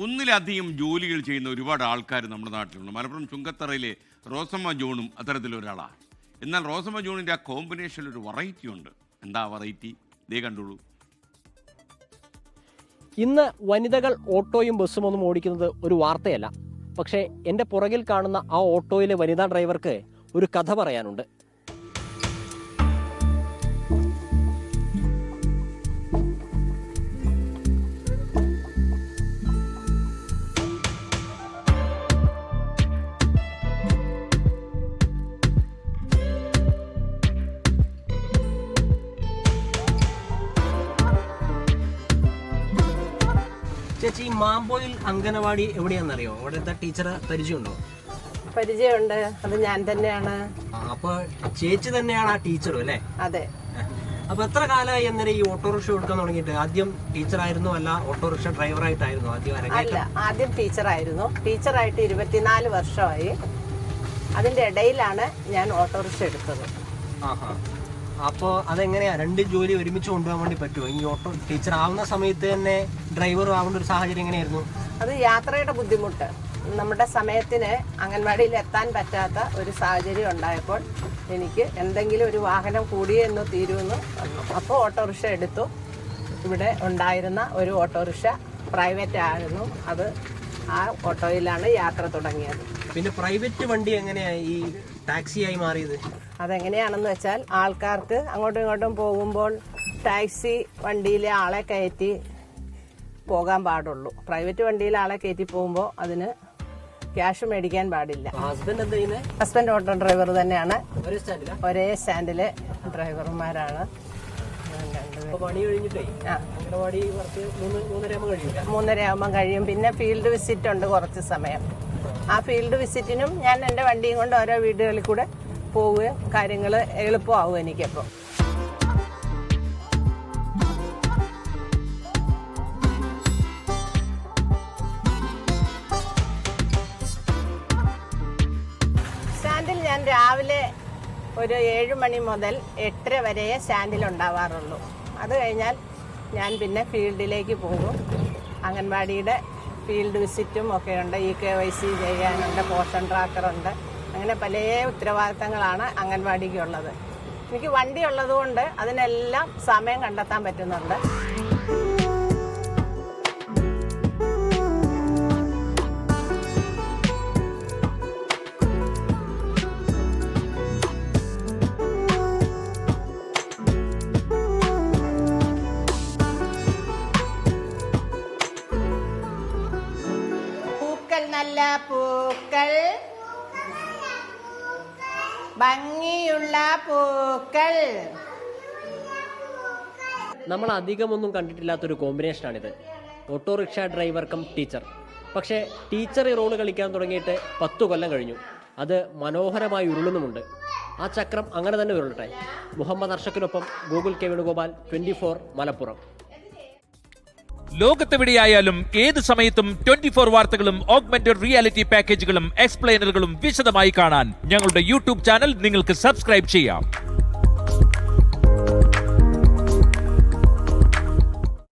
ഒന്നിലധികം ജോലികൾ ചെയ്യുന്ന ഒരുപാട് ആൾക്കാർ നമ്മുടെ നാട്ടിലുണ്ട്. മലപ്പുറം ചുങ്കത്തറയിലെ റോസമ്മ ജോണും അത്തരത്തിലൊരാളാണ്. എന്നാൽ റോസമ്മ ജോണിൻ്റെ ആ കോമ്പിനേഷനിൽ ഒരു വെറൈറ്റി ഉണ്ട്. എന്താ വെറൈറ്റി? ദേ കണ്ടോളൂ. ഇന്ന് വനിതകൾ ഓട്ടോയും ബസ്സും ഒന്നും ഓടിക്കുന്നത് ഒരു വാർത്തയല്ല. പക്ഷേ എൻ്റെ പുറകിൽ കാണുന്ന ആ ഓട്ടോയിലെ വനിതാ ഡ്രൈവർക്ക് ഒരു കഥ പറയാനുണ്ട്. ചേച്ചി, ഈ മാമ്പോയിൽ അംഗനവാടി എവിടെയാണെന്നറിയോ? അവിടുത്തെ ടീച്ചറെ പരിചയമുണ്ടോ? പരിചയമുണ്ട്. അത് ഞാൻ തന്നെയാണ്. അപ്പൊ ചേച്ചി തന്നെയാണ് ആ ടീച്ചറും അല്ലേ? അതെ. അപ്പൊ എത്ര കാലമായി അന്നേരം ഈ ഓട്ടോറിക്ഷ കൊടുക്കാൻ തുടങ്ങിയിട്ട്? ആദ്യം ടീച്ചറായിരുന്നു, അല്ല ഓട്ടോറിക്ഷ ഡ്രൈവറായിട്ടായിരുന്നു ആദ്യം? അല്ല, ആദ്യം ടീച്ചറായിരുന്നു. ടീച്ചറായിട്ട് 24 വർഷമായി. അതിന്റെ ഇടയിലാണ് ഞാൻ ഓട്ടോറിക്ഷ എടുത്തത്. അപ്പോൾ അതെങ്ങനെയാ രണ്ട് ജോലി ഒരുമിച്ച് കൊണ്ടുപോകാൻ വേണ്ടി പറ്റുമോ? ഈ ഓട്ടോ ടീച്ചർ ആവുന്ന സമയത്ത് തന്നെ ഡ്രൈവർ ആവേണ്ട ഒരു സാഹചര്യം എങ്ങനെയായിരുന്നു? അത് യാത്രയുടെ ബുദ്ധിമുട്ട്, നമ്മുടെ സമയത്തിന് അംഗൻവാടിയിൽ എത്താൻ പറ്റാത്ത ഒരു സാഹചര്യം ഉണ്ടായപ്പോൾ എനിക്ക് എന്തെങ്കിലും ഒരു വാഹനം കൂടിയെന്ന് തീരുമെന്ന് വന്നു. അപ്പോൾ ഓട്ടോറിക്ഷ എടുത്തു. ഇവിടെ ഉണ്ടായിരുന്ന ഒരു ഓട്ടോറിക്ഷ പ്രൈവറ്റ് ആയിരുന്നു. അത് ആ ഓട്ടോയിലാണ് യാത്ര തുടങ്ങിയത്. പിന്നെ പ്രൈവറ്റ് വണ്ടി എങ്ങനെയായി ഈ ടാക്സിയായി മാറിയത്? അതെങ്ങനെയാണെന്ന് വെച്ചാൽ, ആൾക്കാർക്ക് അങ്ങോട്ടും ഇങ്ങോട്ടും പോകുമ്പോൾ ടാക്സി വണ്ടിയിലെ ആളെ കയറ്റി പോകാൻ പാടുള്ളൂ. പ്രൈവറ്റ് വണ്ടിയിൽ ആളെ കയറ്റി പോകുമ്പോൾ അതിന് ക്യാഷ് മേടിക്കാൻ പാടില്ല. ഹസ്ബൻഡ് എന്താ ചെയ്യുന്നത്? ഹസ്ബൻഡ് ഓട്ടോ ഡ്രൈവർ തന്നെയാണ്. ഒരേ സ്റ്റാൻഡിലെ ഡ്രൈവർമാരാണ്. 3:30 ആകുമ്പോൾ കഴിയും. പിന്നെ ഫീൽഡ് വിസിറ്റ് ഉണ്ട് കുറച്ച് സമയം. ആ ഫീൽഡ് വിസിറ്റിനും ഞാൻ എൻ്റെ വണ്ടിയും കൊണ്ട് ഓരോ വീടുകളിൽ കൂടെ പോവുകയും കാര്യങ്ങൾ എളുപ്പമാവും എനിക്കപ്പോൾ. സ്റ്റാൻഡിൽ ഞാൻ രാവിലെ ഒരു 7 മണി മുതൽ 8:30 വരെ സ്റ്റാൻഡിൽ ഉണ്ടാവാറുള്ളൂ. അത് കഴിഞ്ഞാൽ ഞാൻ പിന്നെ ഫീൽഡിലേക്ക് പോകും. അംഗൻവാടിയുടെ ഫീൽഡ് വിസിറ്റും ഒക്കെ ഉണ്ട്. KYC ചെയ്യാനുണ്ട്, പോഷൻ ട്രാക്കറുണ്ട്. അങ്ങനെ പല ഉത്തരവാദിത്തങ്ങളാണ് അംഗൻവാടിക്കുള്ളത്. എനിക്ക് വണ്ടി ഉള്ളതുകൊണ്ട് അതിനെല്ലാം സമയം കണ്ടെത്താൻ പറ്റുന്നുണ്ട്. നല്ല പൂക്കൾ, ഭംഗിയുള്ള പൂക്കൾ. നമ്മൾ അധികമൊന്നും കണ്ടിട്ടില്ലാത്തൊരു കോമ്പിനേഷനാണിത്. Auto rickshaw driver cum teacher. പക്ഷേ ടീച്ചർ ഈ റോള് കളിക്കാൻ തുടങ്ങിയിട്ട് 10 കൊല്ലം കഴിഞ്ഞു. അത് മനോഹരമായി ഉരുളുന്നുമുണ്ട്. ആ ചക്രം അങ്ങനെ തന്നെ ഉരുളട്ടെ. മുഹമ്മദ് അർഷക്കിനൊപ്പം ഗൂഗിൾ കെ വേണുഗോപാൽ, 24 മലപ്പുറം. ലോകത്തെവിടെയായാലും ഏത് സമയത്തും 24 വാർത്തകളും ഓഗ്മെന്റഡ് റിയാലിറ്റി പാക്കേജുകളും എക്സ്പ്ലെയിനറുകളും വിശദമായി കാണാൻ ഞങ്ങളുടെ യൂട്യൂബ് ചാനൽ നിങ്ങൾക്ക് സബ്സ്ക്രൈബ് ചെയ്യാം.